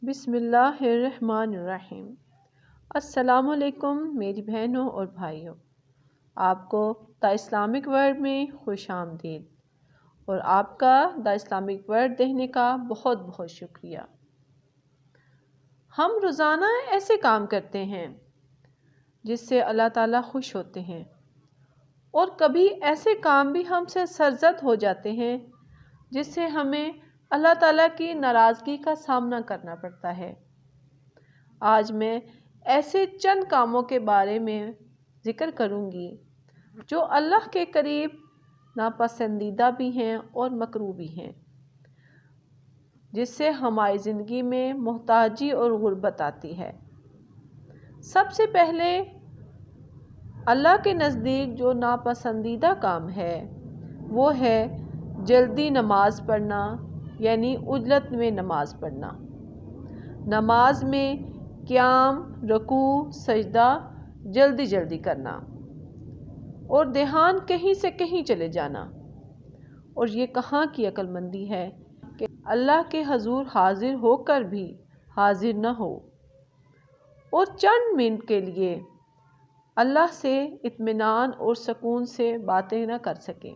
بسم اللہ الرحمن الرحیم۔ السلام علیکم میری بہنوں اور بھائیوں، آپ کو دا اسلامک ورلڈ میں خوش آمدید اور آپ کا دا اسلامک ورلڈ دیکھنے کا بہت بہت شکریہ۔ ہم روزانہ ایسے کام کرتے ہیں جس سے اللہ تعالیٰ خوش ہوتے ہیں، اور کبھی ایسے کام بھی ہم سے سرزد ہو جاتے ہیں جس سے ہمیں اللہ تعالیٰ کی ناراضگی کا سامنا کرنا پڑتا ہے۔ آج میں ایسے چند کاموں کے بارے میں ذکر کروں گی جو اللہ کے قریب ناپسندیدہ بھی ہیں اور مکروہ بھی ہیں، جس سے ہماری زندگی میں محتاجی اور غربت آتی ہے۔ سب سے پہلے اللہ کے نزدیک جو ناپسندیدہ کام ہے وہ ہے جلدی نماز پڑھنا، یعنی عجلت میں نماز پڑھنا۔ نماز میں قیام، رکوع، سجدہ جلدی جلدی کرنا اور دھیان کہیں سے کہیں چلے جانا، اور یہ کہاں کی عقل مندی ہے کہ اللہ کے حضور حاضر ہو کر بھی حاضر نہ ہو اور چند منٹ کے لیے اللہ سے اطمینان اور سکون سے باتیں نہ کر سکیں،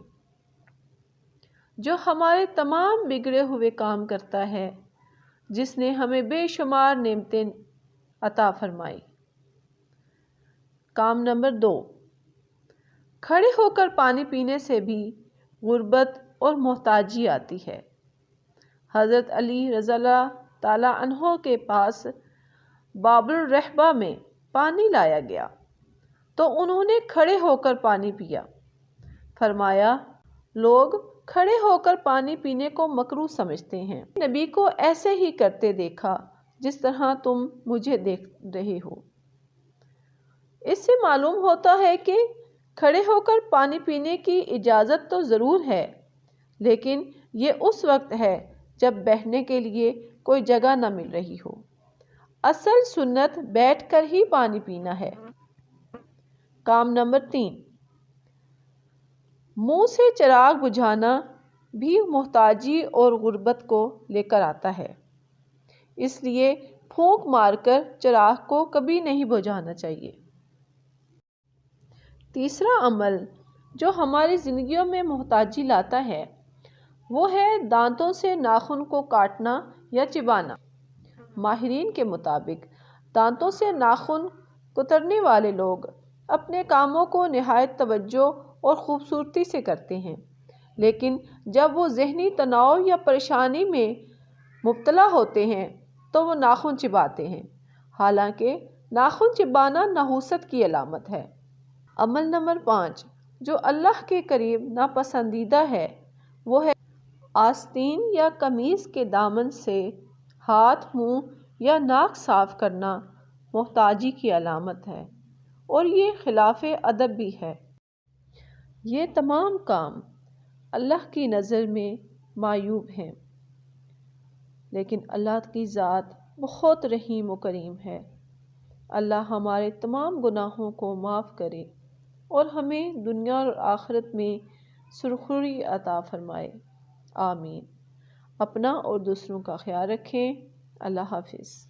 جو ہمارے تمام بگڑے ہوئے کام کرتا ہے، جس نے ہمیں بے شمار نعمتیں عطا فرمائی۔ کام نمبر 2، کھڑے ہو کر پانی پینے سے بھی غربت اور محتاجی آتی ہے۔ حضرت علی رضی اللہ تعالیٰ عنہ کے پاس باب الرحبہ میں پانی لایا گیا تو انہوں نے کھڑے ہو کر پانی پیا۔ فرمایا، لوگ کھڑے ہو کر پانی پینے کو مکروہ سمجھتے ہیں، نبی کو ایسے ہی کرتے دیکھا جس طرح تم مجھے دیکھ رہے ہو۔ اس سے معلوم ہوتا ہے کہ کھڑے ہو کر پانی پینے کی اجازت تو ضرور ہے، لیکن یہ اس وقت ہے جب بیٹھنے کے لیے کوئی جگہ نہ مل رہی ہو۔ اصل سنت بیٹھ کر ہی پانی پینا ہے۔ کام نمبر 3، منہ سے چراغ بجھانا بھی محتاجی اور غربت کو لے کر آتا ہے، اس لیے پھونک مار کر چراغ کو کبھی نہیں بجھانا چاہیے۔ تیسرا عمل جو ہماری زندگیوں میں محتاجی لاتا ہے وہ ہے دانتوں سے ناخن کو کاٹنا یا چبانا۔ ماہرین کے مطابق دانتوں سے ناخن کترنے والے لوگ اپنے کاموں کو نہایت توجہ اور خوبصورتی سے کرتے ہیں، لیکن جب وہ ذہنی تناؤ یا پریشانی میں مبتلا ہوتے ہیں تو وہ ناخن چباتے ہیں، حالانکہ ناخن چبانا نحوست کی علامت ہے۔ عمل نمبر 5 جو اللہ کے قریب ناپسندیدہ ہے وہ ہے آستین یا قمیص کے دامن سے ہاتھ، منہ یا ناک صاف کرنا محتاجی کی علامت ہے، اور یہ خلاف ادب بھی ہے۔ یہ تمام کام اللہ کی نظر میں معیوب ہیں، لیکن اللہ کی ذات بہت رحیم و کریم ہے۔ اللہ ہمارے تمام گناہوں کو معاف کرے اور ہمیں دنیا اور آخرت میں سرخروئی عطا فرمائے، آمین۔ اپنا اور دوسروں کا خیال رکھیں۔ اللہ حافظ۔